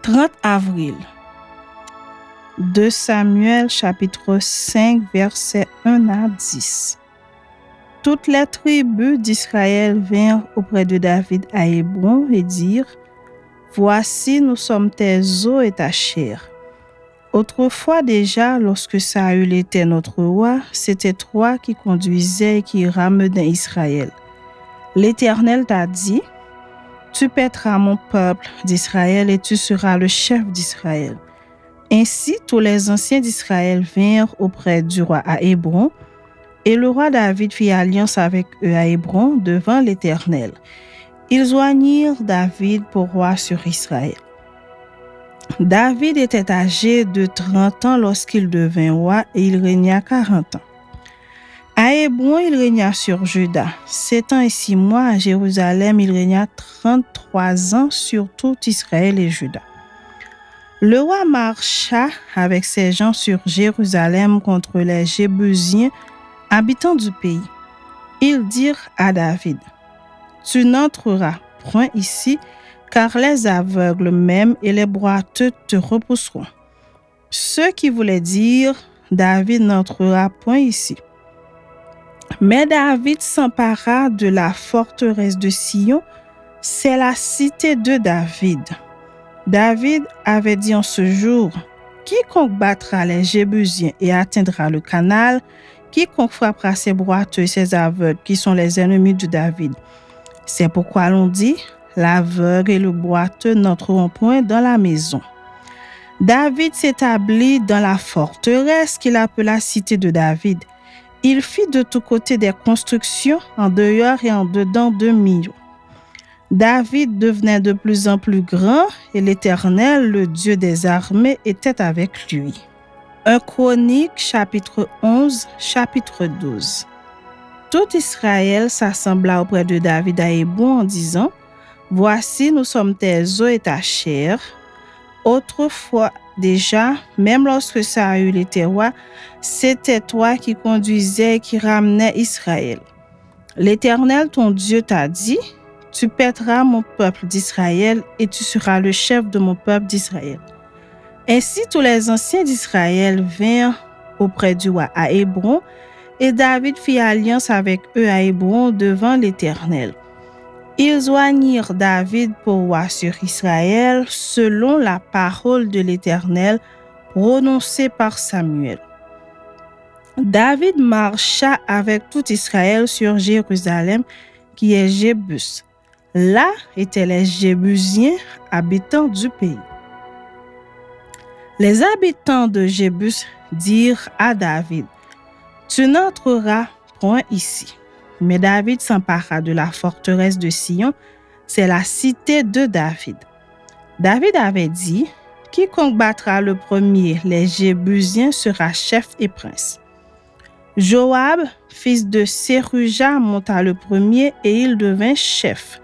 30 avril. 2 Samuel chapitre 5 versets 1 à 10. Toutes les tribus d'Israël vinrent auprès de David à Hébron et dirent: Voici, nous sommes tes os et ta chair. Autrefois déjà, lorsque Saül était notre roi, c'était toi qui conduisais et qui ramenais Israël. L'Éternel t'a dit: Tu paîtras mon peuple d'Israël et tu seras le chef d'Israël. Ainsi, tous les anciens d'Israël vinrent auprès du roi à Hébron, et le roi David fit alliance avec eux à Hébron devant l'Éternel. Ils joignirent David pour roi sur Israël. David était âgé de 30 ans lorsqu'il devint roi et il régna 40 ans. À Hébron, il régna sur Juda 7 ans et 6 mois. À Jérusalem, il régna 33 ans sur tout Israël et Juda. Le roi marcha avec ses gens sur Jérusalem contre les Jébusiens, habitants du pays. Ils dirent à David: Tu n'entreras point ici, car les aveugles même et les boiteux te repousseront. Ceux qui voulaient dire: David n'entrera point ici. Mais David s'empara de la forteresse de Sion, c'est la cité de David. David avait dit en ce jour: Quiconque battra les Jébusiens et atteindra le canal, quiconque frappera ses boiteux et ses aveugles, qui sont les ennemis de David. C'est pourquoi l'on dit: L'aveugle et le boiteux n'entreront point dans la maison. David s'établit dans la forteresse qu'il appela cité de David. Il fit de tous côtés des constructions en dehors et en dedans de murs. David devenait de plus en plus grand et l'Éternel, le Dieu des armées, était avec lui. 1 Chroniques, chapitre 11, chapitre 12. Tout Israël s'assembla auprès de David à Hébron en disant: Voici, nous sommes tes os et ta chair. Autrefois déjà, même lorsque Saül était roi, c'était toi qui conduisais et qui ramenais Israël. L'Éternel, ton Dieu, t'a dit: Tu paîtras mon peuple d'Israël et tu seras le chef de mon peuple d'Israël. Ainsi, tous les anciens d'Israël vinrent auprès du roi à Hébron, et David fit alliance avec eux à Hébron devant l'Éternel. Ils joignirent David pour roi sur Israël selon la parole de l'Éternel prononcée par Samuel. David marcha avec tout Israël sur Jérusalem, qui est Jébus. Là étaient les Jébusiens, habitants du pays. Les habitants de Jébus dirent à David: Tu n'entreras point ici. Mais David s'empara de la forteresse de Sion, c'est la cité de David. David avait dit: Quiconque battra le premier, les Jébusiens, sera chef et prince. Joab, fils de Séruja, monta le premier et il devint chef.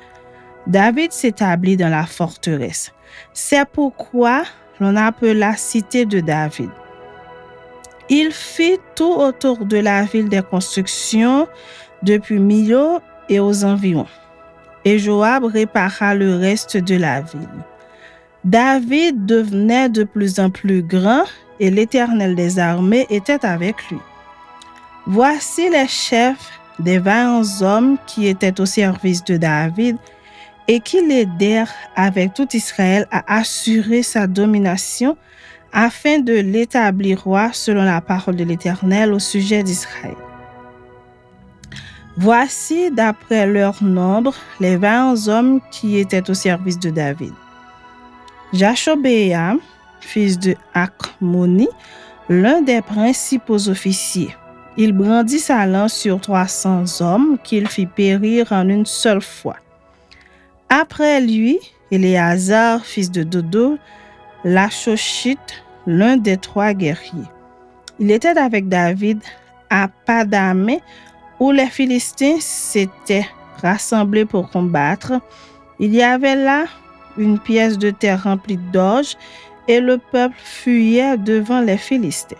David s'établit dans la forteresse. C'est pourquoi l'on appela cité de David. Il fit tout autour de la ville des constructions, depuis Milo et aux environs. Et Joab répara le reste de la ville. David devenait de plus en plus grand et l'Éternel des armées était avec lui. Voici les chefs des 20 hommes qui étaient au service de David et qui l'aidèrent avec tout Israël à assurer sa domination afin de l'établir roi selon la parole de l'Éternel au sujet d'Israël. Voici, d'après leur nombre, les 20 hommes qui étaient au service de David. Jashobéam, fils de Akmoni, l'un des principaux officiers. Il brandit sa lance sur 300 hommes qu'il fit périr en une seule fois. Après lui, Éléazar, fils de Dodo, l'Achoshite, l'un des 3 guerriers. Il était avec David à Padamé, où les Philistins s'étaient rassemblés pour combattre. Il y avait là une pièce de terre remplie d'orge et le peuple fuyait devant les Philistins.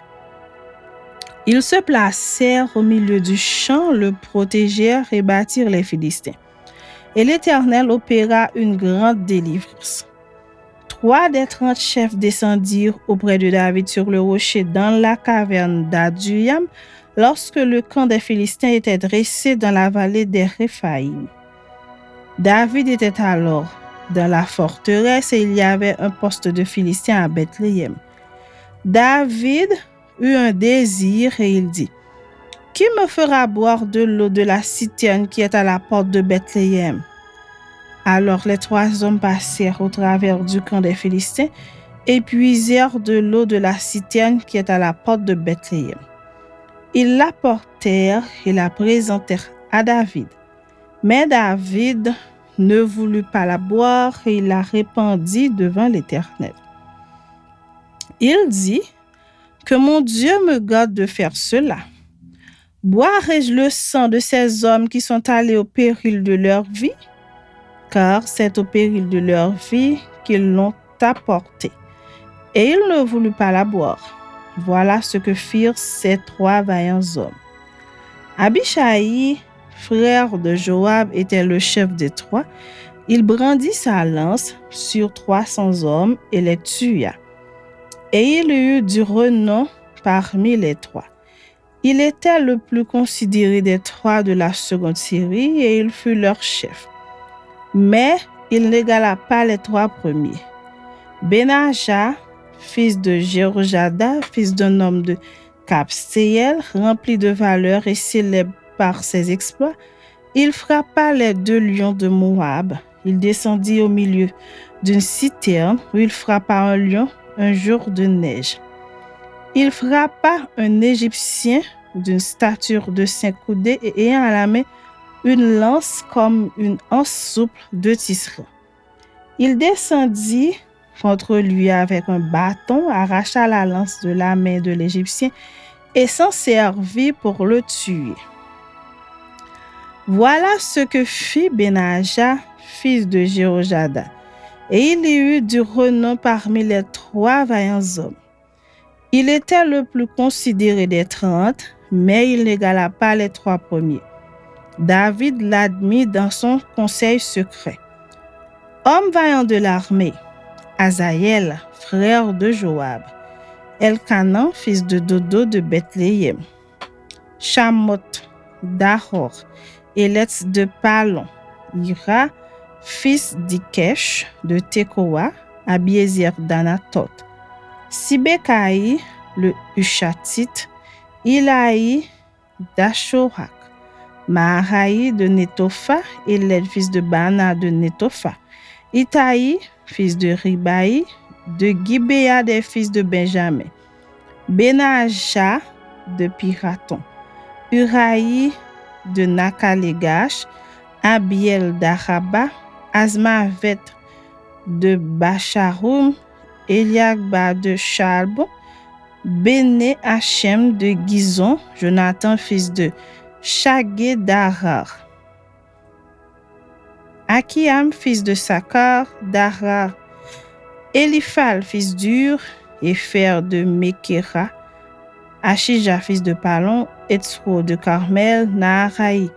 Ils se placèrent au milieu du champ, le protégèrent et battirent les Philistins. Et l'Éternel opéra une grande délivrance. 3 des 30 chefs descendirent auprès de David sur le rocher dans la caverne d'Adullam, lorsque le camp des Philistins était dressé dans la vallée des Réphaïm. David était alors dans la forteresse et il y avait un poste de Philistins à Bethléem. David eut un désir et il dit: « Qui me fera boire de l'eau de la citerne qui est à la porte de Bethléem ?» Alors les 3 hommes passèrent au travers du camp des Philistins et puisèrent de l'eau de la citerne qui est à la porte de Bethléem. Ils l'apportèrent et la présentèrent à David. Mais David ne voulut pas la boire et il la répandit devant l'Éternel. Il dit: « Que mon Dieu me garde de faire cela. Boirai-je le sang de ces hommes qui sont allés au péril de leur vie? Car c'est au péril de leur vie qu'ils l'ont apportée. » Et il ne voulut pas la boire. Voilà ce que firent ces 3 vaillants hommes. Abishai, frère de Joab, était le chef des 3. Il brandit sa lance sur 300 hommes et les tua. Et il eut du renom parmi les 3. Il était le plus considéré des 3 de la seconde série et il fut leur chef. Mais il n'égala pas les 3 premiers. Benaja, fils de Jéhojada, fils d'un homme de Kabseel, rempli de valeur et célèbre par ses exploits, il frappa les 2 lions de Moab. Il descendit au milieu d'une citerne où il frappa un lion un jour de neige. Il frappa un Égyptien d'une stature de 5 coudées et ayant à la main une lance comme une anse souple de tisserand. Il descendit contre lui avec un bâton, arracha la lance de la main de l'Égyptien et s'en servit pour le tuer. Voilà ce que fit Benaja, fils de Jéhojada. Et il y eut du renom parmi les 3 vaillants hommes. Il était le plus considéré des 30, mais il n'égala pas les 3 premiers. David l'admit dans son conseil secret. Homme vaillant de l'armée, Azaël, frère de Joab, Elkanan, fils de Dodo de Bethléem, Shamoth d'Ahor, Életz de Palon, Ira, fils d'Ikesh de Tekoa, Abiézer d'Anatot, Sibekaï, le Hushatite, Ilaï d'Ashorak, Maharaï de Netopha, Éled, fils de Bana de Netopha, Itaï, fils de Ribaï, de Gibéa des fils de Benjamin, Benaja de Piraton, Uraï de Nakalegash, Abiel d'Araba, Azmavet de Bacharoum, Eliagba de Chalbon, Béné Hachem de Gizon, Jonathan fils de Chagé d'Arar, Akiam fils de Sakar d'Arar, Eliphal fils d'Ur, Épher de Mekera, Achija fils de Palon, Etzro de Carmel, Naharaï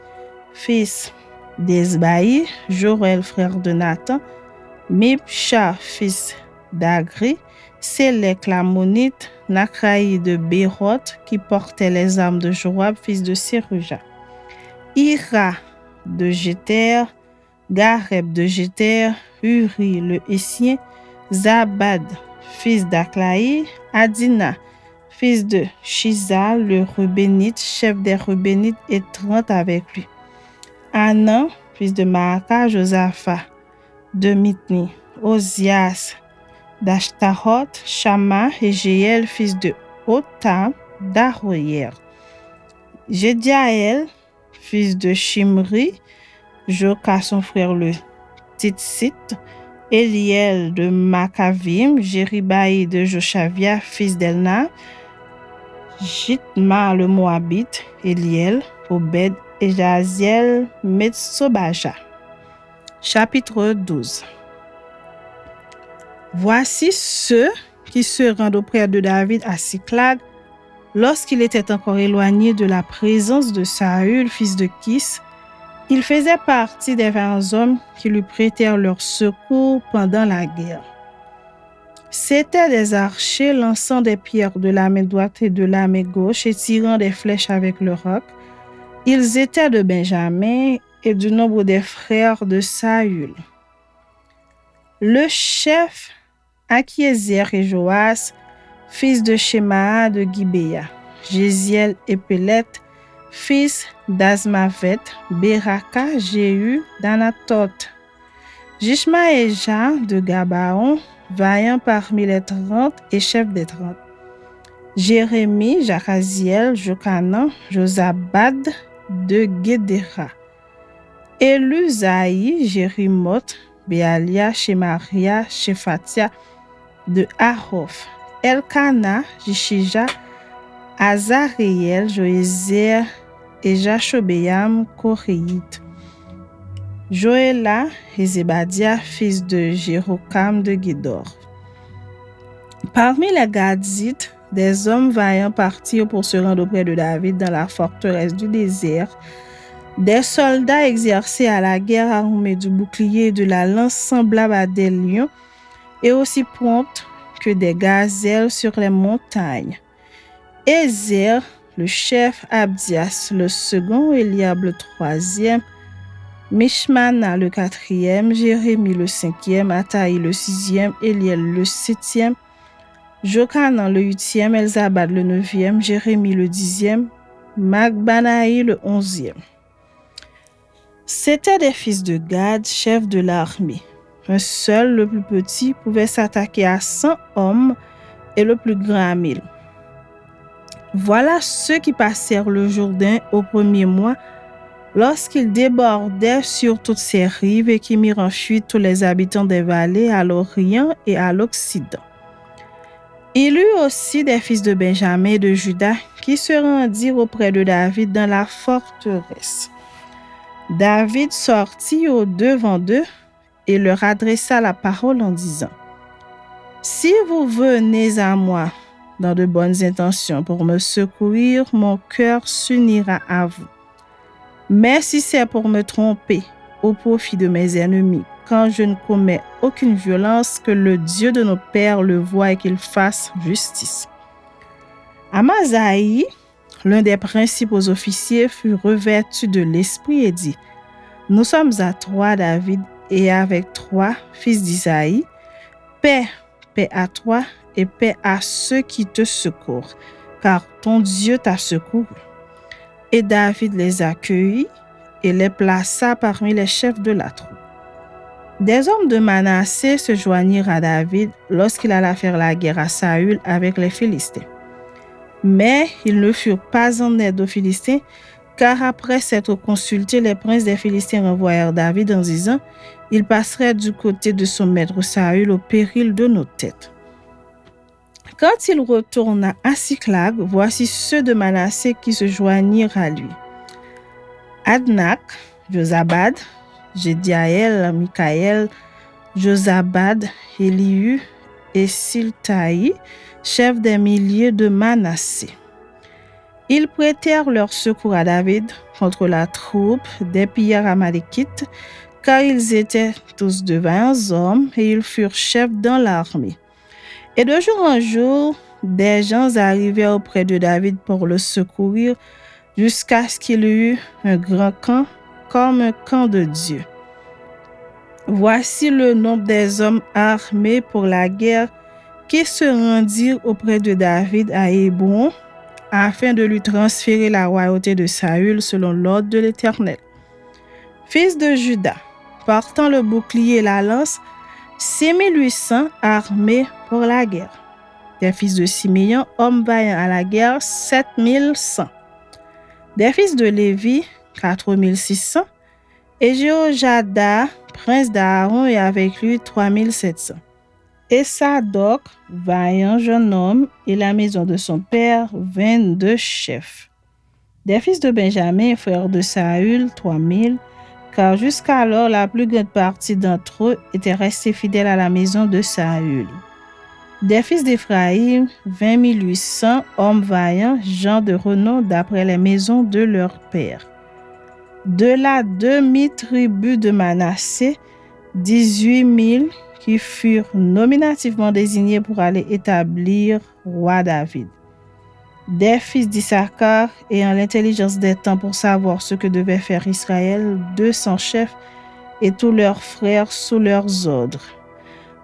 fils d'Esbaï, Jorel frère de Nathan, Mipsha fils d'Agri, Sélek l'Ammonite, Nakraï de Béroth, qui portait les armes de Joab, fils de Séruja, Ira de Jéter, Gareb de Jéter, Uri le Hessien, Zabad, fils d'Aklaï, Adina, fils de Shiza, le Rubénite, chef des Rubénites, et 30 avec lui. Anan, fils de Maaka, Josaphat, de Mitni, Ozias, d'Ashtarot, Shama et Jéel, fils de Otam, d'Aroyer. Jédiaël, fils de Shimri, Joka, son frère le Titsite, Eliel de Makavim, Jéribaï de Joshavia, fils d'Elna, Jitma le Moabite, Eliel, Obed et Jaziel, Metsobaja. Chapitre 12. Voici ceux qui se rendent auprès de David à Siklag lorsqu'il était encore éloigné de la présence de Saül, fils de Kis. Il faisait partie des 20 hommes qui lui prêtèrent leur secours pendant la guerre. C'étaient des archers lançant des pierres de la main droite et de la main gauche et tirant des flèches avec le roc. Ils étaient de Benjamin et du nombre des frères de Saül. Le chef Akiézer et Joas, fils de Shema de Gibéa, Jéziel et Pélet, fils d'Azmavet, Beraka, Jéhu d'Anatot, Jishmaéja de Gabaon, vaillant parmi les 30 et chef des 30. Jérémie, Jacaziel, Jokanan, Josabad de Guédéra. Élusaï, Jérimoth, Béalia, Shemaria, Shephatia de Ahof. Elkana, Jishija, Azariel, Joézer et Jashobéam, Koréite. Joéla et Zébadia, fils de Jérocam de Guédor. Parmi les Gadites, des hommes vaillants partirent pour se rendre auprès de David dans la forteresse du désert. Des soldats exercés à la guerre armés du bouclier et de la lance semblables à des lions et aussi promptes que des gazelles sur les montagnes. Ézer, le chef, Abdias, le second, Eliab, le troisième, Mishmana, le quatrième, Jérémie, le cinquième, Ataï, le sixième, Eliel, le septième, Jokanan, le huitième, Elzabad, le neuvième, Jérémie, le dixième, Magbanaï, le onzième. C'étaient des fils de Gad, chefs de l'armée. Un seul, le plus petit, pouvait s'attaquer à 100 hommes et le plus grand à 1000. Voilà ceux qui passèrent le Jourdain au premier mois, lorsqu'il débordait sur toutes ses rives et qui mirent en fuite tous les habitants des vallées à l'Orient et à l'Occident. Il eut aussi des fils de Benjamin et de Juda qui se rendirent auprès de David dans la forteresse. David sortit au-devant d'eux et leur adressa la parole en disant : « Si vous venez à moi dans de bonnes intentions pour me secourir, mon cœur s'unira à vous. Mais si c'est pour me tromper au profit de mes ennemis, quand je ne commets aucune violence, que le Dieu de nos pères le voie et qu'il fasse justice. » Amasaï, l'un des principaux officiers, fut revêtu de l'esprit et dit : « Nous sommes à toi, David, et avec toi, fils d'Isaïe. Paix, paix à toi et paix à ceux qui te secourent, car ton Dieu t'a secouru. » Et David les accueillit et les plaça parmi les chefs de la troupe. Des hommes de Manassé se joignirent à David lorsqu'il alla faire la guerre à Saül avec les Philistins. Mais ils ne furent pas en aide aux Philistins, car après s'être consultés, les princes des Philistins renvoyèrent David en disant : « Il passerait du côté de son maître Saül au péril de nos têtes. » Quand il retourna à Siklag, voici ceux de Manassé qui se joignirent à lui. Adnak, Josabad, Jédiaël, Mikaël, Josabad, Elihu et Siltaï, chefs des milliers de Manassé. Ils prêtèrent leur secours à David contre la troupe des pillards amalékites, car ils étaient tous de vaillants hommes et ils furent chefs dans l'armée. Et de jour en jour, des gens arrivèrent auprès de David pour le secourir, jusqu'à ce qu'il eût un grand camp, comme un camp de Dieu. Voici le nombre des hommes armés pour la guerre qui se rendirent auprès de David à Hébron, afin de lui transférer la royauté de Saül selon l'ordre de l'Éternel. Fils de Juda, portant le bouclier et la lance, 6800 armés pour la guerre. Des fils de Siméon, hommes vaillants à la guerre, 7100. Des fils de Lévi, 4600. Et Jéhojada, prince d'Aaron, et avec lui 3700. Et Sadoc, vaillant jeune homme, et la maison de son père, 22 chefs. Des fils de Benjamin, frères de Saül, 3000, car jusqu'alors la plus grande partie d'entre eux était restée fidèle à la maison de Saül. Des fils d'Éphraïm, 20 800 hommes vaillants, gens de renom d'après les maisons de leur père. De la demi-tribu de Manassé, 18 000 qui furent nominativement désignés pour aller établir roi David. Des fils d'Issachar, ayant l'intelligence des temps pour savoir ce que devait faire Israël, 200 chefs et tous leurs frères sous leurs ordres.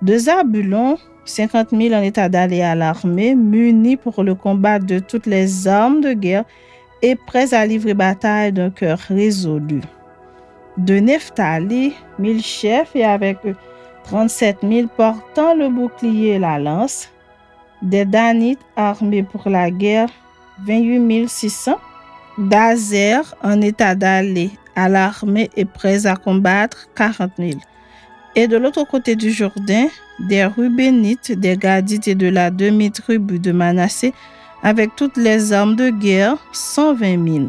De Zabulon, 50 000 en état d'aller à l'armée, munis pour le combat de toutes les armes de guerre et prêts à livrer bataille d'un cœur résolu. De Nephtali, 1000 chefs et avec eux 37 000 portant le bouclier et la lance. Des Danites armés pour la guerre, 28 600. D'Azer en état d'aller à l'armée et prêts à combattre, 40 000. Et de l'autre côté du Jourdain, des Rubénites, des Gadites et de la demi-tribu de Manassé, avec toutes les armes de guerre, 120 000.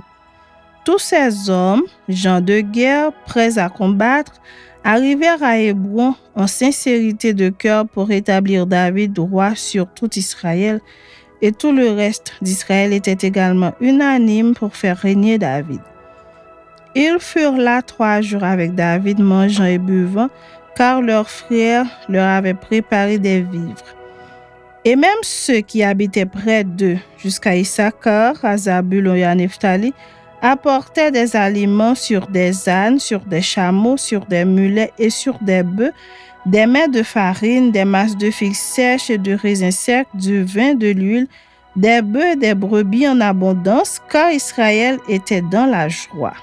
Tous ces hommes, gens de guerre, prêts à combattre, arrivèrent à Hébron en sincérité de cœur pour établir David roi sur tout Israël, et tout le reste d'Israël était également unanime pour faire régner David. Ils furent là 3 jours avec David, mangeant et buvant, car leurs frères leur avaient préparé des vivres. Et même ceux qui habitaient près d'eux, jusqu'à Issachar, à Zabulon et à Nephtali, apportaient des aliments sur des ânes, sur des chameaux, sur des mulets et sur des bœufs, des mets de farine, des masses de figues sèches et de raisins secs, du vin, de l'huile, des bœufs et des brebis en abondance, car Israël était dans la joie.